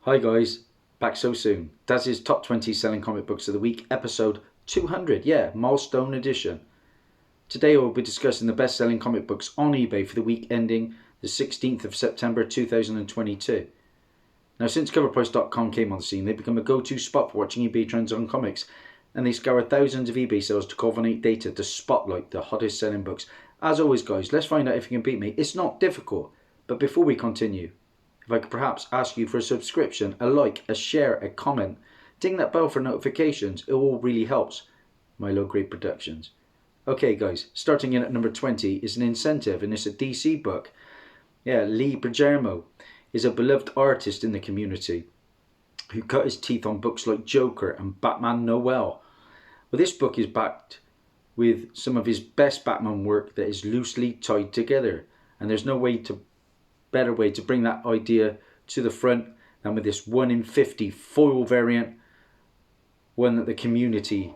Hi guys, back so soon. Dazzie's top 20 selling comic books of the week, episode 200, Milestone edition. Today we'll be discussing the best selling comic books on eBay for the week ending the 16th of September 2022. Now, since coverprice.com came on the scene, they've become a go-to spot for watching eBay trends on comics, and they scour thousands of eBay sales to culminate data to spotlight the hottest selling books. As always guys, let's find out if you can beat me. It's not difficult, but before we continue, if I could perhaps ask you for a subscription, a like, a share, a comment, ding that bell for notifications, it all really helps my low-grade productions. Okay guys, starting in at number 20 is an incentive, and it's a DC book. Lee Bergermo is a beloved artist in the community who cut his teeth on books like Joker and Batman Noel. Well, this book is backed with some of his best Batman work that is loosely tied together, and there's no better way to bring that idea to the front than with this 1 in 50 foil variant, one that the community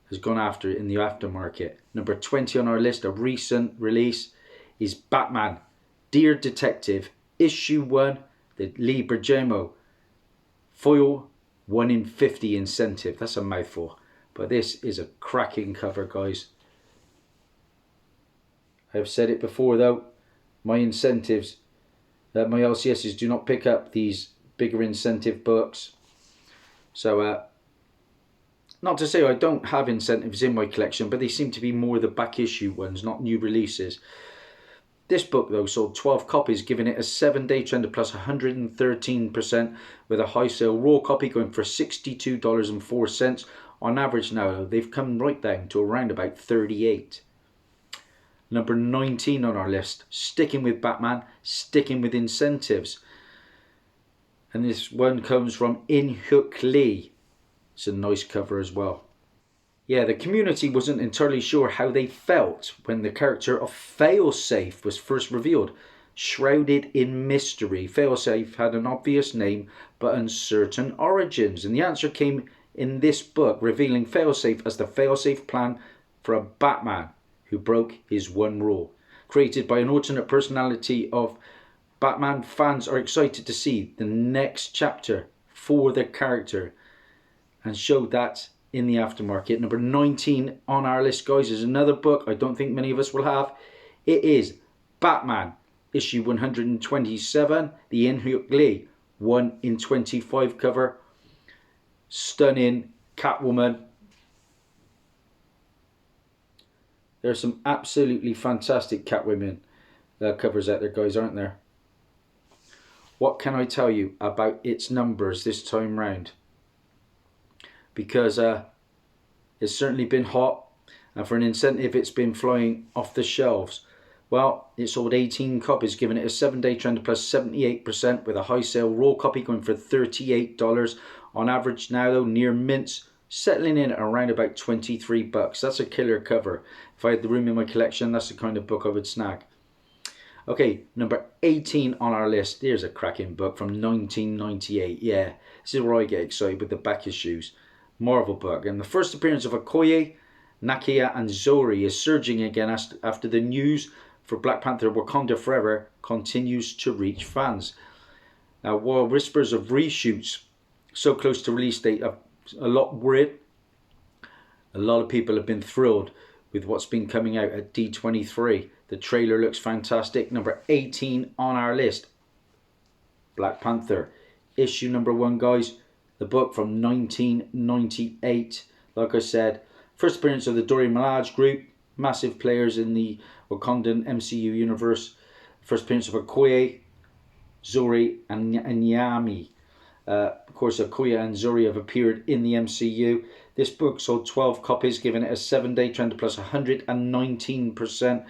has gone after in the aftermarket. Number 20 on our list, a recent release, is Batman Dear Detective Issue 1, the Lee Bergermo foil 1 in 50 incentive. That's a mouthful, but this is a cracking cover guys. I've said it before though, my incentives, my LCSs do not pick up these bigger incentive books. So not to say I don't have incentives in my collection, but they seem to be more the back issue ones, not new releases. This book though sold 12 copies, giving it a 7-day trend of plus 113%, with a high sale raw copy going for $62.04. On average now they've come right down to around about 38. Number 19 on our list, sticking with Batman, sticking with incentives. And this one comes from In-Hook Lee. It's a nice cover as well. The community wasn't entirely sure how they felt when the character of Failsafe was first revealed. Shrouded in mystery, Failsafe had an obvious name but uncertain origins. And the answer came in this book, revealing Failsafe as the failsafe plan for a Batman who broke his one rule. Created by an alternate personality of Batman, fans are excited to see the next chapter for the character and showed that in the aftermarket. Number 19 on our list guys is another book I don't think many of us will have. It is Batman issue 127, the In-Hook Lee 1 in 25 cover. Stunning Catwoman. There's some absolutely fantastic Catwoman covers out there guys, aren't there? What can I tell you about its numbers this time round? Because it's certainly been hot, and for an incentive it's been flying off the shelves. Well, it sold 18 copies, giving it a 7-day trend of plus 78%, with a high sale raw copy going for $38. On average now though, near mints, settling in at around about 23 bucks. That's a killer cover. If I had the room in my collection, that's the kind of book I would snag. Okay, number 18 on our list. Here's a cracking book from 1998. This is where I get excited with the back issues. Marvel book, and the first appearance of Okoye, Nakia and Zori is surging again after the news for Black Panther Wakanda Forever continues to reach fans. Now, while whispers of reshoots so close to release date are a lot worried, a lot of people have been thrilled with what's been coming out at D23. The trailer looks fantastic. Number 18 on our list, Black Panther issue number 1 guys, the book from 1998. Like I said, first appearance of the Dora Milaje group, massive players in the Wakandan MCU universe. First appearance of Okoye, Zori and Nyami. Of course, Okoye and Zori have appeared in the MCU. This book sold 12 copies, giving it a 7-day trend of plus 119%,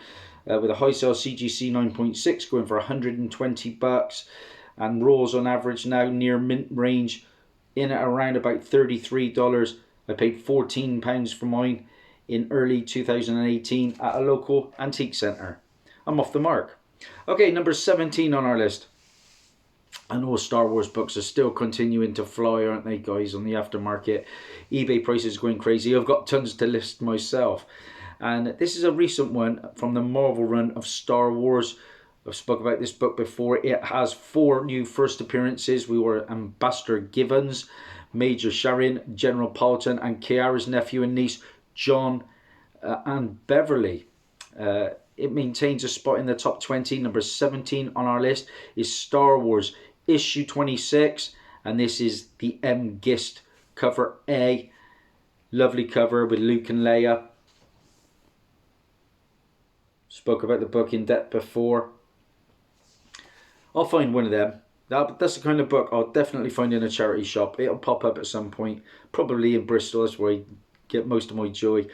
with a high sale CGC 9.6 going for 120 bucks, and raws on average now near mint range, in at around about $33. I paid £14 for mine in early 2018 at a local antique centre. I'm off the mark. Okay, number 17 on our list. I know Star Wars books are still continuing to fly, aren't they guys, on the aftermarket. eBay prices going crazy. I've got tons to list myself. And this is a recent one from the Marvel run of Star Wars I've spoken about this book before. It has 4 new first appearances. We were Ambassador Givens, Major Sharon, General Paulton, and Kiara's nephew and niece, John and Beverly. It maintains a spot in the top 20. Number 17 on our list is Star Wars issue 26, and this is the M. Gist cover A. Lovely cover with Luke and Leia. Spoke about the book in depth before. I'll find one of them. That's the kind of book I'll definitely find in a charity shop. It'll pop up at some point, probably in Bristol. That's where I get most of my joy.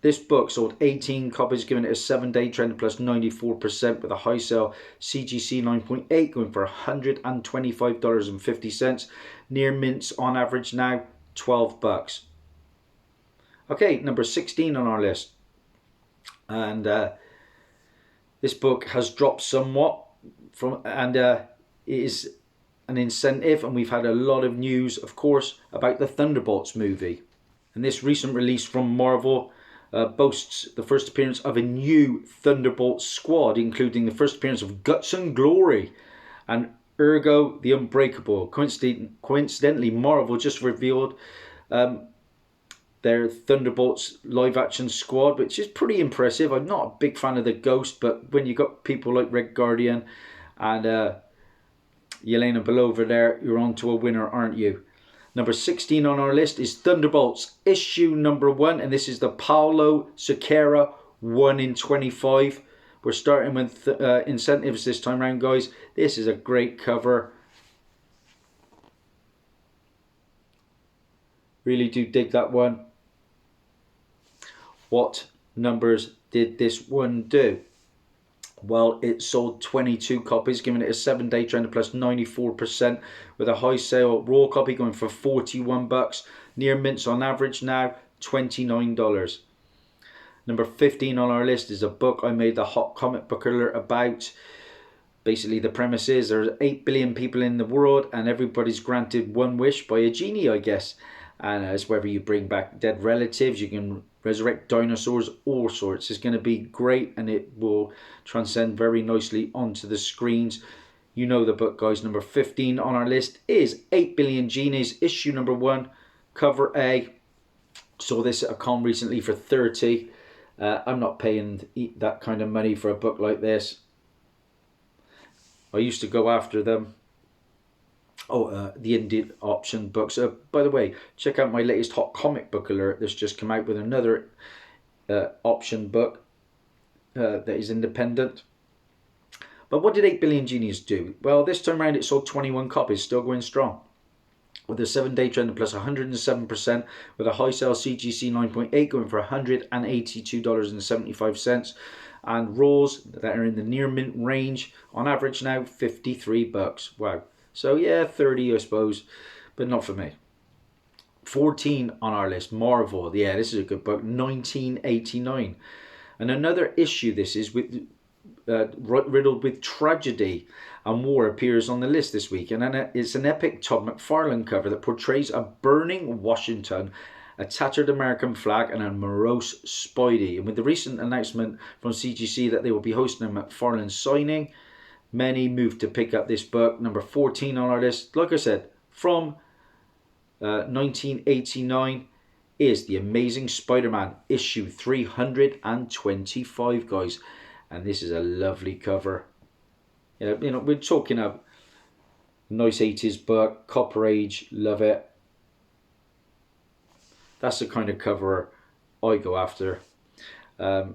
This book sold 18 copies, giving it a 7-day trend plus 94% with a high sale CGC 9.8 going for $125.50. Near mints on average now, $12. Okay, number 16 on our list. And this book has dropped somewhat it is an incentive, and we've had a lot of news, of course, about the Thunderbolts movie. And this recent release from Marvel boasts the first appearance of a new Thunderbolts squad, including the first appearance of Guts and Glory and Ergo the Unbreakable. Coincidentally, Marvel just revealed their Thunderbolts live action squad, which is pretty impressive. I'm not a big fan of the Ghost, but when you got people like Red Guardian and Yelena Belova there, you're on to a winner, aren't you? Number 16 on our list is Thunderbolts issue number 1, and this is the Paulo Sequeira 1 in 25. We're starting with incentives this time around, guys. This is a great cover. Really do dig that one. What numbers did this one do? Well, it sold 22 copies, giving it a 7-day trend of plus 94% with a high sale raw copy going for $41. Near mints on average now, $29. Number 15 on our list is a book I made the Hot Comic Book Alert about. Basically, the premise is there's 8 billion people in the world and everybody's granted one wish by a genie, I guess. And it's whether you bring back dead relatives, you can resurrect dinosaurs, all sorts. It's going to be great, and it will transcend very nicely onto the screens. You know the book, guys. Number 15 on our list is 8 Billion Genies, issue number 1, cover A. Saw this at a con recently for 30. I'm not paying that kind of money for a book like this. I used to go after them. The indie option books. By the way, check out my latest Hot Comic Book Alert that's just come out with another option book that is independent. But what did 8 Billion Genies do? Well, this time around it sold 21 copies, still going strong. With a 7-day trend of plus 107% with a high sale CGC 9.8 going for $182.75. And raws that are in the near mint range, on average now $53. Wow. So yeah, 30 I suppose, but not for me. 14 on our list, Marvel. Yeah, this is a good book, 1989. And another issue this is with riddled with tragedy and war appears on the list this week. And it's an epic Todd McFarlane cover that portrays a burning Washington, a tattered American flag, and a morose Spidey. And with the recent announcement from CGC that they will be hosting a McFarlane signing, many moved to pick up this book. Number 14 on our list, like I said, from 1989 is The Amazing Spider-Man issue 325, guys. And this is a lovely cover. You know, we're talking a nice 80s book, Copper Age, love it. That's the kind of cover I go after. A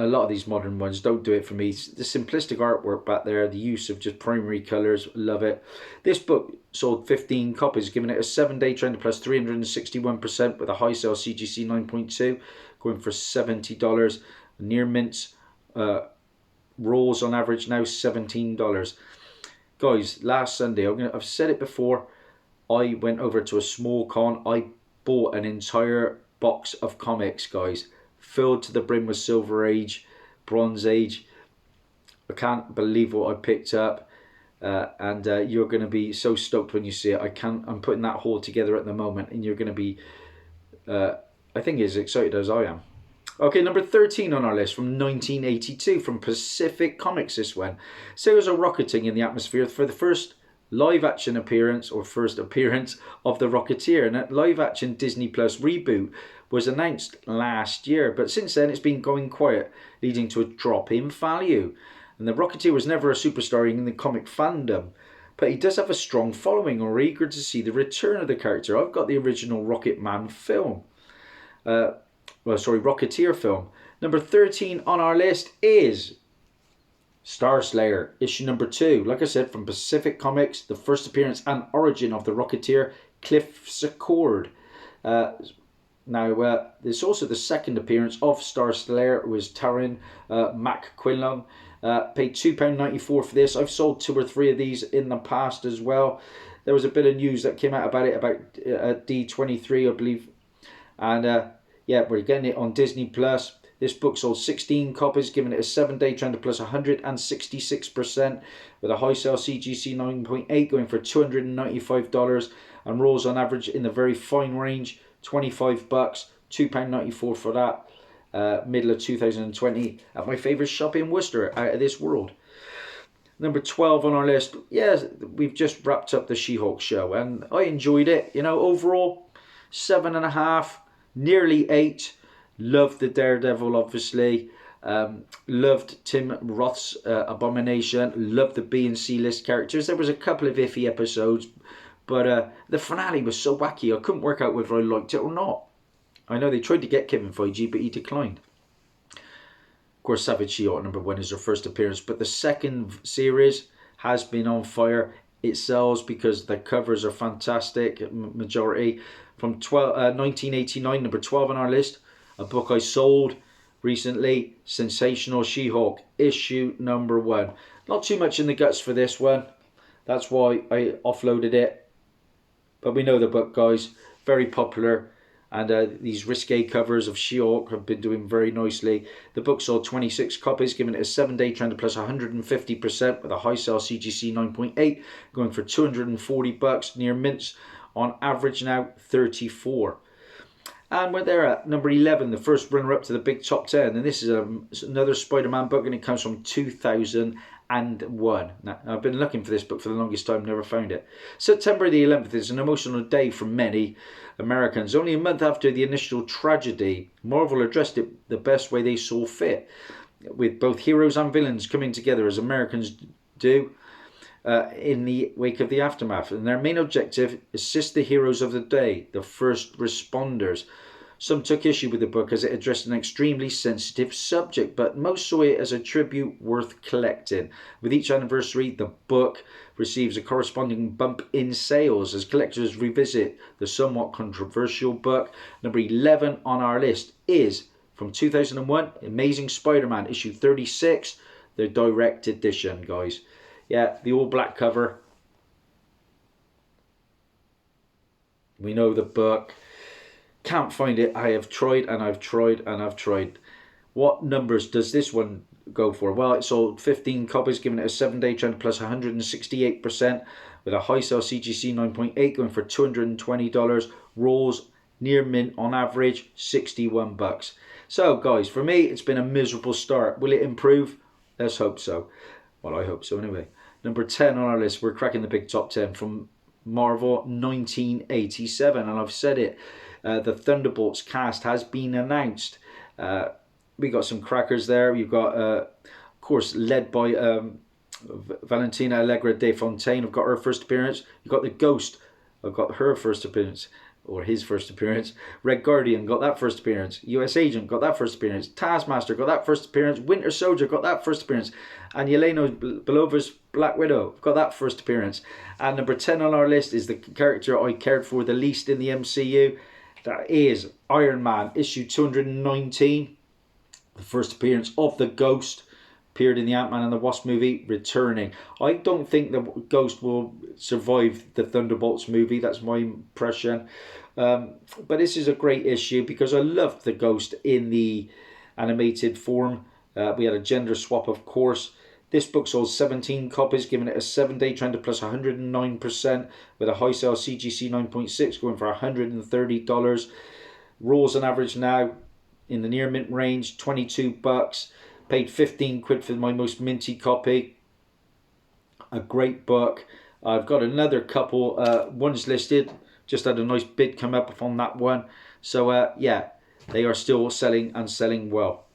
lot of these modern ones don't do it for me. The simplistic artwork back there, the use of just primary colours, love it. This book sold 15 copies, giving it a 7-day trend plus 361% with a high sale CGC 9.2 going for $70. Near mints raws on average now $17. Guys, last Sunday, I've said it before, I went over to a small con. I bought an entire box of comics, guys, filled to the brim with Silver Age, Bronze Age. I can't believe what I picked up, and you're going to be so stoked when you see it. I'm putting that haul together at the moment, and you're going to be, I think, as excited as I am. Okay, number 13 on our list from 1982 from Pacific Comics, this one. Sailors are rocketing in the atmosphere for the first live action appearance of the Rocketeer, and a live action Disney Plus reboot was announced last year, but since then it's been going quiet, leading to a drop in value. And the Rocketeer was never a superstar in the comic fandom, but he does have a strong following, and we're eager to see the return of the character. I've got the original Rocket Man film. Rocketeer film. Number 13 on our list is Star Slayer, issue number 2. Like I said, from Pacific Comics, the first appearance and origin of the Rocketeer, Cliff Secord. There's also the second appearance of Star Slayer. It was Taran McQuillan. Paid £2.94 for this. I've sold 2 or 3 of these in the past as well. There was a bit of news that came out about it, about D23, I believe. And we're getting it on Disney Plus. This book sold 16 copies, giving it a 7-day trend plus 166%, with a high sale CGC 9.8 going for $295, and rolls on average in the very fine range, $25, £2.94 for that. Middle of 2020 at my favourite shop in Worcester, out of this world. Number 12 on our list. We've just wrapped up the She-Hulk show, and I enjoyed it. Overall, 7.5, nearly 8. Loved the Daredevil, obviously. Loved Tim Roth's Abomination. Loved the B and C list characters. There was a couple of iffy episodes, but the finale was so wacky, I couldn't work out whether I liked it or not. I know they tried to get Kevin Feige, but he declined. Of course, Savage She-Hulk number 1 is her first appearance, but the second series has been on fire. It sells because the covers are fantastic, majority. From 1989, number 12 on our list, a book I sold recently, Sensational She-Hulk, issue number 1. Not too much in the guts for this one. That's why I offloaded it. But we know the book, guys. Very popular. And these risque covers of She-Hulk have been doing very nicely. The book sold 26 copies, giving it a 7-day trend plus 150%, with a high sale CGC 9.8, going for $240, near mints on average now, 34. And we're there at number 11, the first runner-up to the big top 10. And this is another Spider-Man book, and it comes from 2001. Now, I've been looking for this book for the longest time, never found it. September the 11th is an emotional day for many Americans. Only a month after the initial tragedy, Marvel addressed it the best way they saw fit, with both heroes and villains coming together as Americans do in the wake of the aftermath. And their main objective, assist the heroes of the day, the first responders. Some took issue with the book as it addressed an extremely sensitive subject, but most saw it as a tribute worth collecting. With each anniversary, the book receives a corresponding bump in sales as collectors revisit the somewhat controversial book. Number 11 on our list is from 2001, Amazing Spider-Man, issue 36, the direct edition, guys. Yeah, the all black cover. We know the book. Can't find it. I have tried and I've tried and I've tried. What numbers does this one go for? Well, it sold 15 copies, giving it a 7-day trend plus 168%, with a high sale CGC 9.8 going for $220. Rolls near mint on average, $61. So, guys, for me, it's been a miserable start. Will it improve? Let's hope so. Well, I hope so anyway. Number 10 on our list, we're cracking the big top 10 from Marvel 1987. And I've said it, the Thunderbolts cast has been announced. We got some crackers there. You've got, of course, led by Valentina Allegra de Fontaine. I've got her first appearance. You've got the Ghost. I've got her first appearance. Or his first appearance. Red Guardian got that first appearance. US Agent got that first appearance. Taskmaster got that first appearance. Winter Soldier got that first appearance. And Yelena Belova's Black Widow got that first appearance. And number 10 on our list is the character I cared for the least in the MCU. That is Iron Man, issue 219. The first appearance of the Ghost. Appeared in the Ant-Man and the Wasp movie, returning. I don't think the Ghost will survive the Thunderbolts movie. That's my impression. But this is a great issue because I loved the Ghost in the animated form. We had a gender swap, of course. This book sold 17 copies, giving it a 7-day trend of plus 109%, with a high sale CGC 9.6 going for $130. Rolls on average now in the near mint range, 22 bucks. Paid 15 quid for my most minty copy. A great book. I've got another couple. One's listed. Just had a nice bid come up on that one. So yeah, they are still selling and selling well.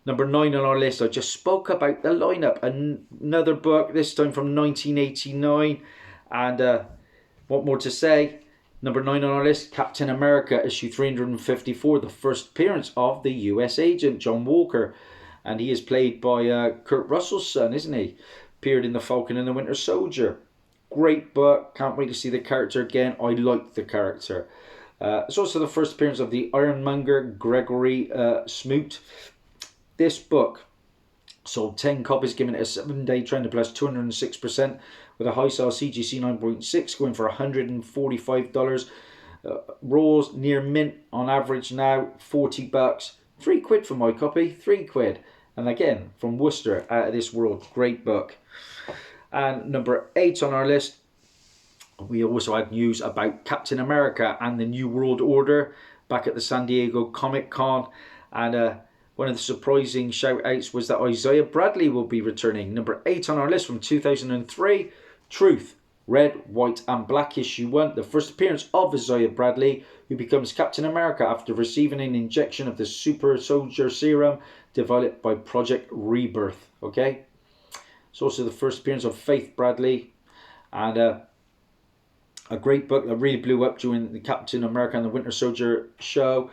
Number 9 on our list, I just spoke about the lineup. Another book, this time from 1989. And what more to say? Number 9 on our list, Captain America, issue 354, the first appearance of the US agent, John Walker. And he is played by Kurt Russell's son, isn't he? Appeared in The Falcon and the Winter Soldier. Great book. Can't wait to see the character again. I like the character. It's also the first appearance of the Ironmonger, Gregory Smoot. This book sold 10 copies, giving it a 7-day trend of plus 206%, with a high sale CGC 9.6 going for $145. Raws near mint on average now, 40 bucks. 3 quid for my copy, 3 quid. And again, from Worcester, Out of This World, great book. And number 8 on our list, we also had news about Captain America and the New World Order back at the San Diego Comic Con. And one of the surprising shout outs was that Isaiah Bradley will be returning. Number 8 on our list from 2003, Truth, Red, White and Black issue 1. The first appearance of Isaiah Bradley, who becomes Captain America after receiving an injection of the super soldier serum developed by Project Rebirth. Okay. It's also the first appearance of Faith Bradley. And a great book that really blew up during the Captain America and the Winter Soldier show.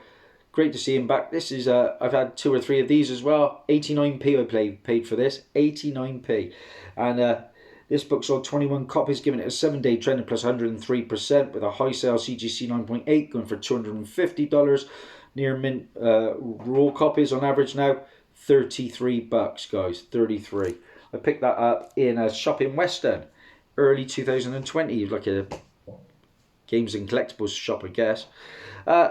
Great to see him back. This is I've had 2 or 3 of these as well. 89p I paid for this. 89p. And this book sold 21 copies, giving it a 7-day trend of plus 103%, with a high sale CGC 9.8 going for $250. Near mint raw copies on average now, 33 bucks, guys. 33. I picked that up in a shop in Weston, early 2020, like a games and collectibles shop, I guess.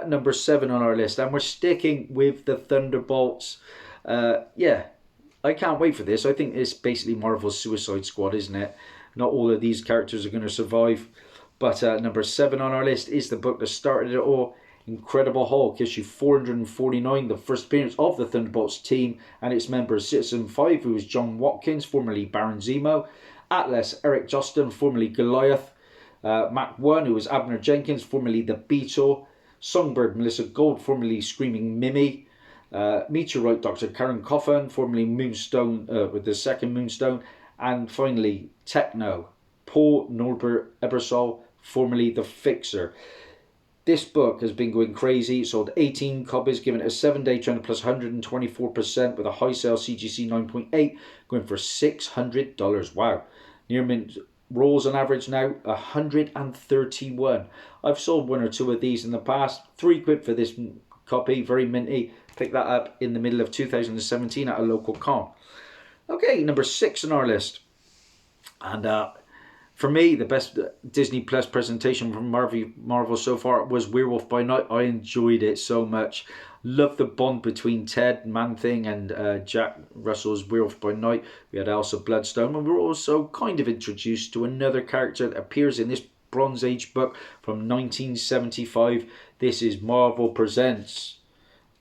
Number 7 on our list, and we're sticking with the Thunderbolts. Yeah, I can't wait for this. I think it's basically Marvel's Suicide Squad, isn't it? Not all of these characters are going to survive. But number 7 on our list is the book that started it all. Incredible Hulk, issue 449, the first appearance of the Thunderbolts team and its members. Citizen 5, who was John Watkins, formerly Baron Zemo. Atlas, Eric Joston, formerly Goliath. Mac 1, who was Abner Jenkins, formerly The Beetle. Songbird, Melissa Gold, formerly Screaming Mimi. Meteorite, Dr. Karen Coffin, formerly Moonstone, with the second Moonstone. And finally, Techno, Paul Norbert Ebersol, formerly The Fixer. This book has been going crazy. It sold 18 copies, giving it a 7-day trend of plus 124%, with a high sale CGC 9.8 going for $600. Wow. Near mint rolls on average now, 131. I've sold 1 or 2 of these in the past. 3 quid for this copy, very minty. Picked that up in the middle of 2017 at a local con. Okay, number 6 on our list. And for me, the best Disney Plus presentation from Marvel so far was Werewolf by Night. I enjoyed it so much. Love the bond between Ted Man-Thing and Jack Russell's Werewolf by Night. We had Elsa Bloodstone, and we were also kind of introduced to another character that appears in this Bronze Age book from 1975. This is Marvel Presents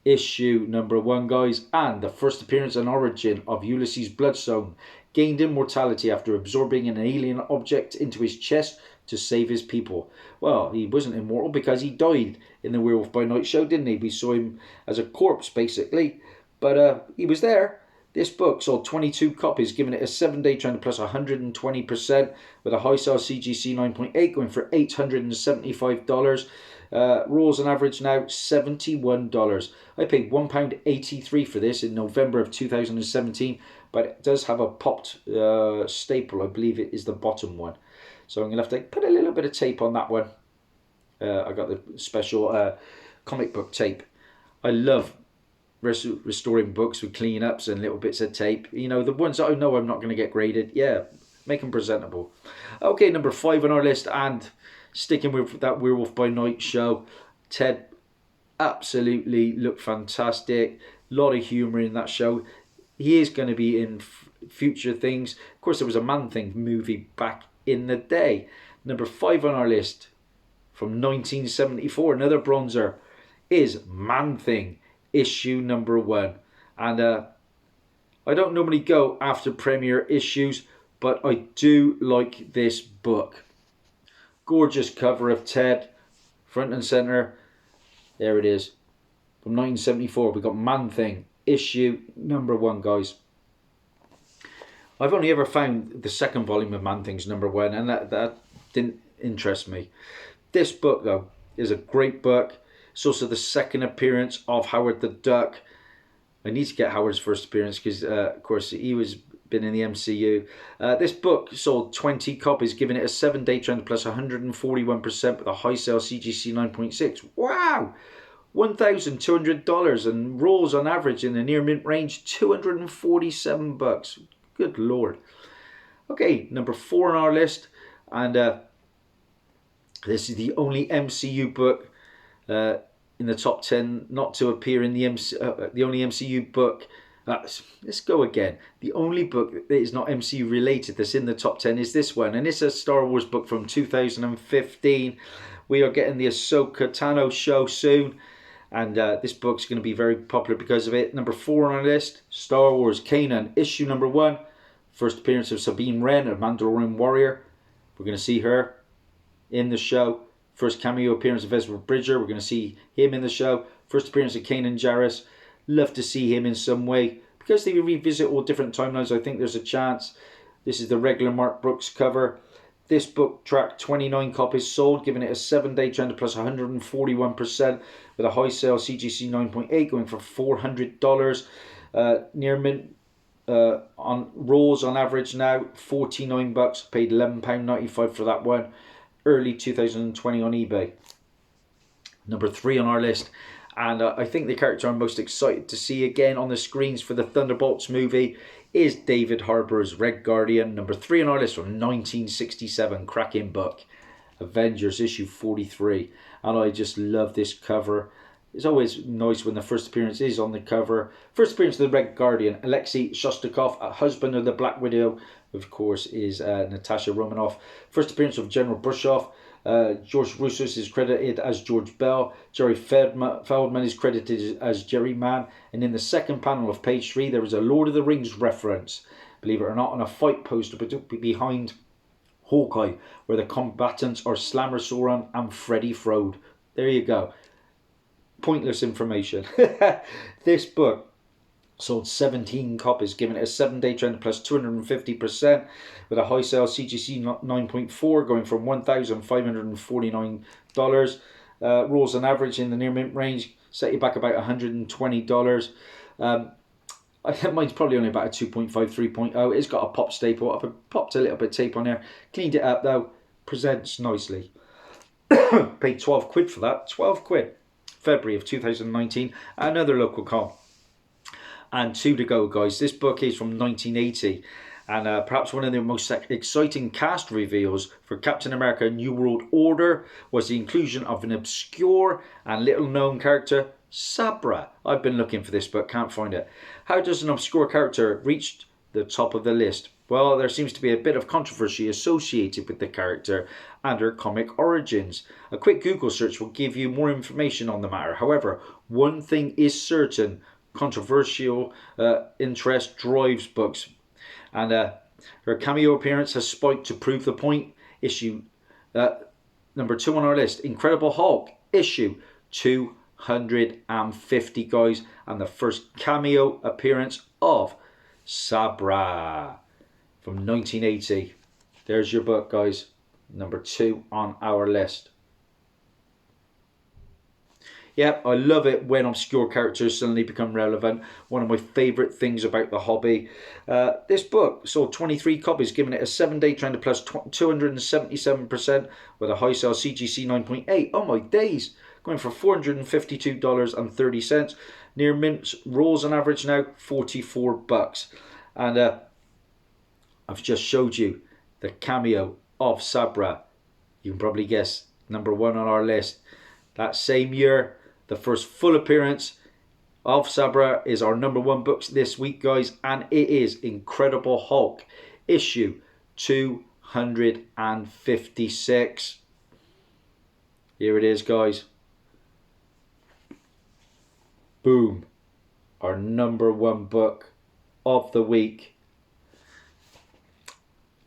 issue number 1, guys, and the first appearance and origin of Ulysses Bloodstone. Gained immortality after absorbing an alien object into his chest to save his people. Well, he wasn't immortal because he died in the Werewolf by Night show, didn't he? We saw him as a corpse, basically. But he was there. This book sold 22 copies, giving it a 7-day trend plus 120%, with a high sale CGC 9.8 going for $875. Raws on average now, $71. I paid £1.83 for this in November of 2017, but it does have a popped staple. I believe it is the bottom one. So I'm going to have to put a little bit of tape on that one. I got the special comic book tape. I love restoring books with clean-ups and little bits of tape. You know, the ones that I know I'm not going to get graded. Yeah, make them presentable. Okay, number 5 on our list, and sticking with that Werewolf by Night show, Ted absolutely looked fantastic. A lot of humour in that show. He is going to be in future things. Of course, there was a Man-Thing movie back in the day. Number 5 on our list from 1974, another bronzer, is Man-Thing. issue number 1. And I don't normally go after premiere issues, but I do like this book. Gorgeous cover of Ted, front and center. There it is. From 1974, we got Man Thing, issue number 1, guys. I've only ever found the second volume of Man Thing's number 1, and that didn't interest me. This book, though, is a great book. It's also the second appearance of Howard the Duck. I need to get Howard's first appearance because, of course, he was been in the MCU. This book sold 20 copies, giving it a 7-day trend plus 141% with a high sale CGC 9.6. Wow! $1,200 and rolls on average in the near mint range $247. Good lord. Okay, number 4 on our list, and this is the only MCU book in the top 10 not to appear in the only MCU book. Let's go again. The only book that is not MCU related that's in the top 10 is this one, and it's a Star Wars book from 2015. We are getting the Ahsoka Tano show soon, and this book's going to be very popular because of it. Number 4 on our list, Star Wars Kanan, issue number 1. First appearance of Sabine Wren, a Mandalorian warrior. We're going to see her in the show. First cameo appearance of Ezra Bridger. We're going to see him in the show. First appearance of Kanan Jarrus. Love to see him in some way. Because they revisit all different timelines, I think there's a chance. This is the regular Mark Brooks cover. This book tracked 29 copies sold, giving it a 7-day trend plus 141% with a high sale CGC 9.8 going for $400. Near mint on rolls on average now $49. Paid £11.95 for that one. Early 2020 on eBay. Number 3 on our list, and I think the character I'm most excited to see again on the screens for the Thunderbolts movie is David Harbour's Red Guardian. Number 3 on our list from 1967, cracking book, Avengers issue 43, and I just love this cover. It's always nice when the first appearance is on the cover. First appearance of the Red Guardian, Alexei Shostakov, a husband of the Black Widow, of course, is Natasha Romanoff. First appearance of General Brushoff. George Russos is credited as George Bell. Jerry Feldman is credited as Jerry Mann. And in the second panel of page 3, there is a Lord of the Rings reference, believe it or not, on a fight poster behind Hawkeye, where the combatants are Slammer Sauron and Freddy Frode. There you go. Pointless information. This book sold 17 copies, giving it a 7-day trend plus 250% with a high sale CGC 9.4 going from $1,549. Rolls on average in the near mint range set you back about $120. Mine's probably only about a 2.5, 3.0. It's got a pop staple. I've popped a little bit of tape on there. Cleaned it up though. Presents nicely. Paid 12 quid for that. 12 quid. February of 2019. Another local com. And 2 to go, guys. This book is from 1980, and perhaps one of the most exciting cast reveals for Captain America New World Order was the inclusion of an obscure and little known character, Sabra. I've been looking for this but can't find it. How does an obscure character reach the top of the list? Well, there seems to be a bit of controversy associated with the character and her comic origins. A quick Google search will give you more information on the matter. However, one thing is certain: controversial interest drives books, and her cameo appearance has spiked to prove the point. Issue number 2 on our list, Incredible Hulk, issue 250, guys, and the first cameo appearance of Sabra from 1980. There's your book, guys, number 2 on our list. Yep, I love it when obscure characters suddenly become relevant. One of my favourite things about the hobby. This book sold 23 copies, giving it a 7-day trend plus 277% with a high sale CGC 9.8. Oh my days! Going for $452.30. Near mint rolls on average now $44. And I've just showed you the cameo of Sabra. You can probably guess, number 1 on our list. That same year, the first full appearance of Sabra is our number 1 book this week, guys, and it is Incredible Hulk, issue 256. Here it is, guys. boom, our #1 book of the week.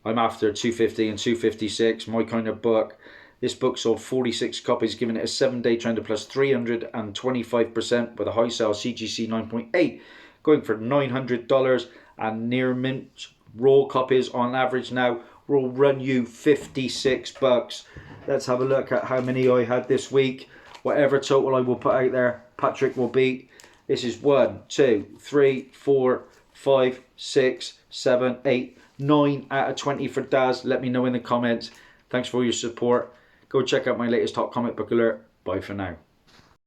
I'm after 250 and 256, my kind of book. This book sold 46 copies, giving it a 7-day trend of plus 325% with a high sale CGC 9.8, going for $900, and near mint raw copies on average now will run you $56. Let's have a look at how many I had this week. Whatever total I will put out there, Patrick will beat. This is 1, 2, 3, 4, 5, 6, 7, 8, 9 out of 20 for Daz. Let me know in the comments. Thanks for your support. Go check out my latest Hot Comic Book Alert. Bye for now.